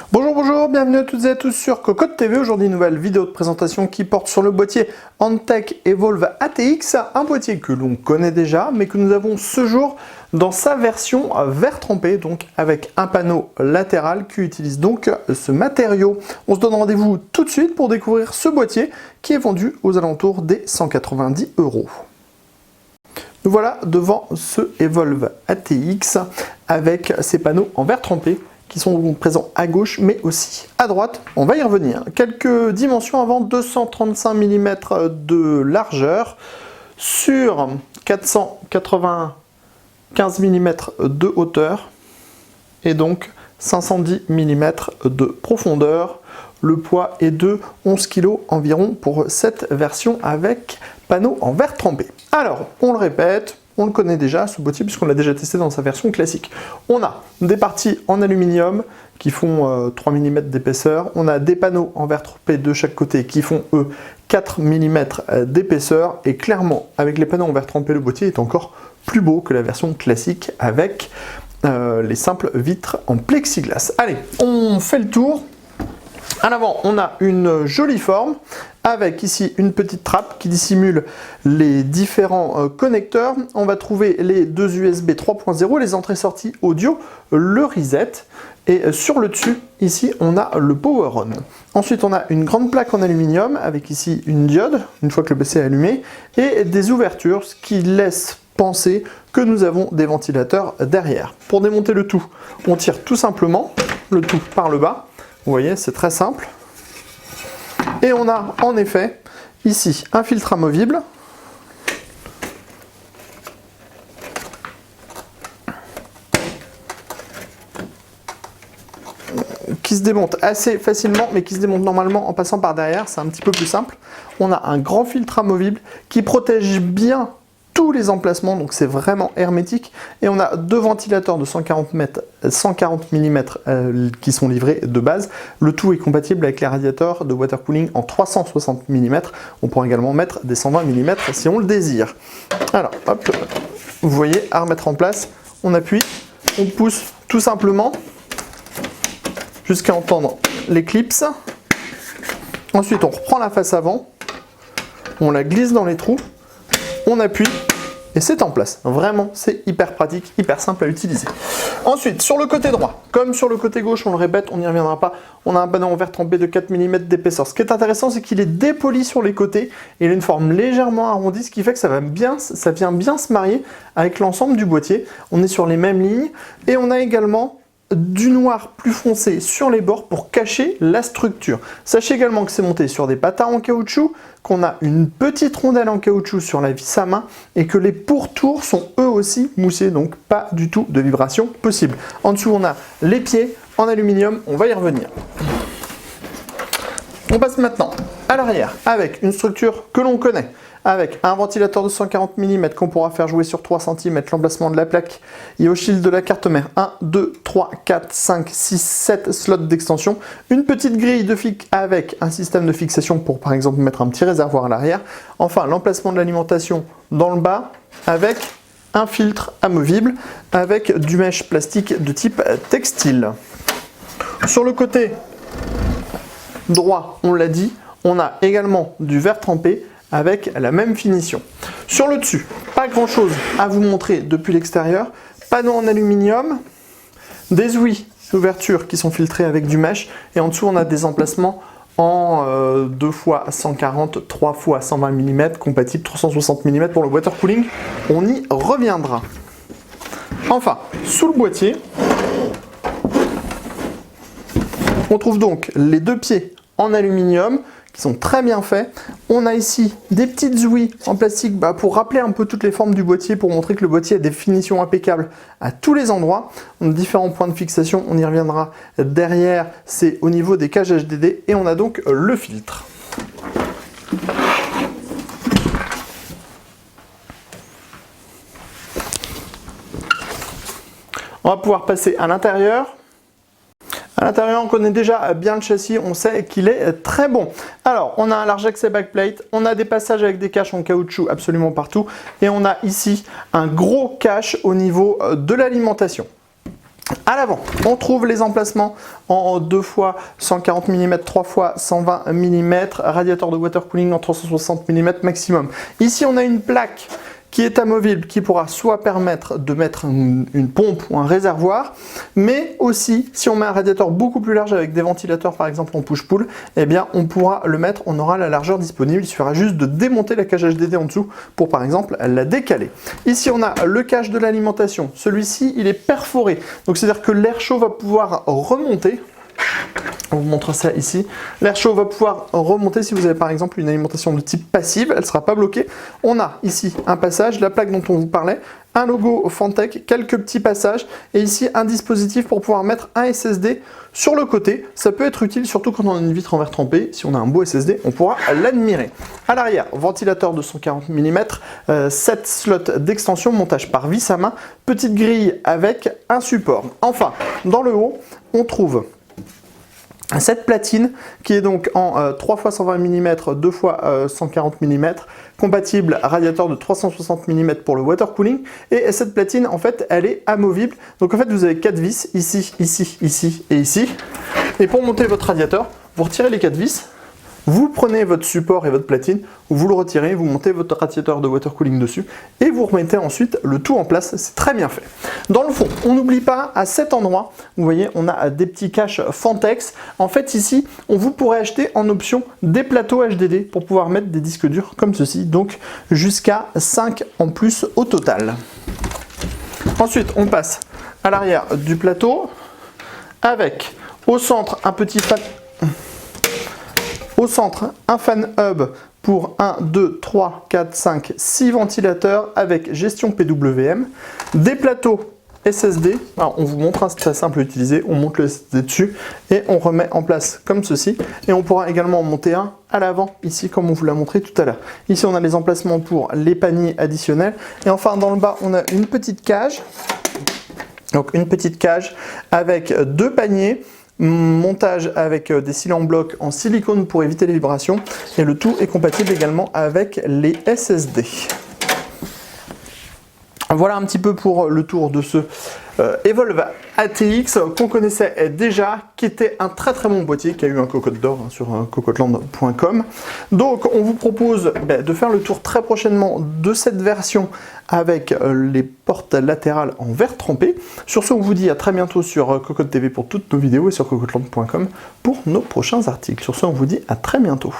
Bonjour, bienvenue à toutes et à tous sur Cocotte TV. Aujourd'hui, une nouvelle vidéo de présentation qui porte sur le boîtier Antec Evolve ATX, un boîtier que l'on connaît déjà, mais que nous avons ce jour dans sa version verre trempé, donc avec un panneau latéral qui utilise donc ce matériau. On se donne rendez-vous tout de suite pour découvrir ce boîtier qui est vendu aux alentours des 190 €. Nous voilà devant ce Evolve ATX avec ses panneaux en verre trempé qui sont présents à gauche mais aussi à droite. On va y revenir. Quelques dimensions avant: 235 mm de largeur sur 495 mm de hauteur et donc 510 mm de profondeur. Le poids est de 11 kg environ pour cette version avec panneau en verre trempé. Alors, on le répète, on le connaît déjà, ce boîtier, puisqu'on l'a déjà testé dans sa version classique. On a des parties en aluminium qui font 3 mm d'épaisseur. On a des panneaux en verre trempé de chaque côté qui font, eux, 4 mm d'épaisseur. Et clairement, avec les panneaux en verre trempé, le boîtier est encore plus beau que la version classique avec les simples vitres en plexiglas. Allez, on fait le tour. À l'avant, on a une jolie forme avec ici une petite trappe qui dissimule les différents connecteurs. On va trouver les deux USB 3.0, les entrées-sorties audio, le reset. Et sur le dessus, ici, on a le power on. Ensuite, on a une grande plaque en aluminium avec ici une diode, une fois que le PC est allumé, et des ouvertures, ce qui laisse penser que nous avons des ventilateurs derrière. Pour démonter le tout, on tire tout simplement le tout par le bas. Vous voyez, c'est très simple. Et on a en effet ici un filtre amovible qui se démonte assez facilement, mais qui se démonte normalement en passant par derrière. C'est un petit peu plus simple. On a un grand filtre amovible qui protège bien tous les emplacements, donc c'est vraiment hermétique. Et on a deux ventilateurs de 140 mm qui sont livrés de base. Le tout est compatible avec les radiateurs de water cooling en 360 mm. On pourra également mettre des 120 mm si on le désire. Alors, hop, vous voyez, à remettre en place, on appuie, on pousse tout simplement jusqu'à entendre les clips. Ensuite, on reprend la face avant, on la glisse dans les trous, on appuie et c'est en place. Vraiment, c'est hyper pratique, hyper simple à utiliser. Ensuite, sur le côté droit, comme sur le côté gauche, on le répète, on n'y reviendra pas, on a un panneau en verre trempé de 4 mm d'épaisseur. Ce qui est intéressant, c'est qu'il est dépoli sur les côtés et il a une forme légèrement arrondie, ce qui fait que ça vient bien se marier avec l'ensemble du boîtier. On est sur les mêmes lignes et on a également du noir plus foncé sur les bords pour cacher la structure. Sachez également que c'est monté sur des patins en caoutchouc, qu'on a une petite rondelle en caoutchouc sur la vis à main et que les pourtours sont eux aussi moussés, donc pas du tout de vibration possible. En dessous, on a les pieds en aluminium, on va y revenir. On passe maintenant à l'arrière avec une structure que l'on connaît, avec un ventilateur de 140 mm qu'on pourra faire jouer sur 3 cm, l'emplacement de la plaque et au shield de la carte mère. 1, 2, 3, 4, 5, 6, 7 slots d'extension. Une petite grille de fixe avec un système de fixation pour par exemple mettre un petit réservoir à l'arrière. Enfin, l'emplacement de l'alimentation dans le bas avec un filtre amovible avec du mesh plastique de type textile. Sur le côté droit, on l'a dit, on a également du verre trempé avec la même finition. Sur le dessus, pas grand chose à vous montrer depuis l'extérieur. Panneau en aluminium, des ouvertures qui sont filtrées avec du mesh et en dessous on a des emplacements en 2 x 140, 3 x 120 mm, compatible 360 mm pour le water cooling. On y reviendra. Enfin, sous le boîtier, on trouve donc les deux pieds en aluminium qui sont très bien faits. On a ici des petites ouïes en plastique pour rappeler un peu toutes les formes du boîtier, pour montrer que le boîtier a des finitions impeccables à tous les endroits. On a différents points de fixation, on y reviendra derrière, c'est au niveau des cages HDD et on a donc le filtre. On va pouvoir passer à l'intérieur. À l'intérieur, on connaît déjà bien le châssis, on sait qu'il est très bon. Alors, on a un large accès backplate, on a des passages avec des caches en caoutchouc absolument partout, et on a ici un gros cache au niveau de l'alimentation. À l'avant, on trouve les emplacements en 2 fois 140 mm, 3 fois 120 mm, radiateur de water cooling en 360 mm maximum. Ici, on a une plaque qui est amovible, qui pourra soit permettre de mettre une pompe ou un réservoir, mais aussi, si on met un radiateur beaucoup plus large avec des ventilateurs par exemple en push-pull, eh bien on pourra le mettre, on aura la largeur disponible, il suffira juste de démonter la cage HDD en dessous pour par exemple la décaler. Ici on a le cache de l'alimentation, celui-ci il est perforé, donc c'est-à-dire que l'air chaud va pouvoir remonter. On vous montre ça ici. L'air chaud va pouvoir remonter si vous avez par exemple une alimentation de type passive, elle ne sera pas bloquée. On a ici un passage, la plaque dont on vous parlait, un logo Fantech, quelques petits passages et ici un dispositif pour pouvoir mettre un SSD sur le côté. Ça peut être utile surtout quand on a une vitre en verre trempé. Si on a un beau SSD, on pourra l'admirer. À l'arrière, ventilateur de 140 mm, 7 slots d'extension, montage par vis à main, petite grille avec un support. Enfin, dans le haut, on trouve cette platine qui est donc en 3 x 120 mm, 2 x 140 mm, compatible radiateur de 360 mm pour le water cooling. Et cette platine, en fait, elle est amovible. Donc en fait, vous avez 4 vis, ici, ici, ici et ici. Et pour monter votre radiateur, vous retirez les 4 vis. Vous prenez votre support et votre platine, vous le retirez, vous montez votre radiateur de water cooling dessus et vous remettez ensuite le tout en place, c'est très bien fait. Dans le fond, on n'oublie pas à cet endroit, vous voyez, on a des petits caches Fantex. En fait ici, on vous pourrait acheter en option des plateaux HDD pour pouvoir mettre des disques durs comme ceci, donc jusqu'à 5 en plus au total. Ensuite, on passe à l'arrière du plateau avec au centre un petit fan. Au centre, un fan hub pour 1, 2, 3, 4, 5, 6 ventilateurs avec gestion PWM, des plateaux SSD. Alors, on vous montre, c'est très simple à utiliser. On monte le SSD dessus et on remet en place comme ceci. Et on pourra également en monter un à l'avant, ici, comme on vous l'a montré tout à l'heure. Ici, on a les emplacements pour les paniers additionnels. Et enfin, dans le bas, on a une petite cage. Donc, une petite cage avec 2 paniers. Montage avec des cylindres en bloc en silicone pour éviter les vibrations et le tout est compatible également avec les SSD. Voilà un petit peu pour le tour de ce Evolve ATX qu'on connaissait déjà, qui était un très très bon boîtier, qui a eu un cocotte d'or sur cocotland.com. Donc on vous propose de faire le tour très prochainement de cette version avec les portes latérales en verre trempé. Sur ce, on vous dit à très bientôt sur Cocotte TV pour toutes nos vidéos et sur cocotland.com pour nos prochains articles. Sur ce, on vous dit à très bientôt.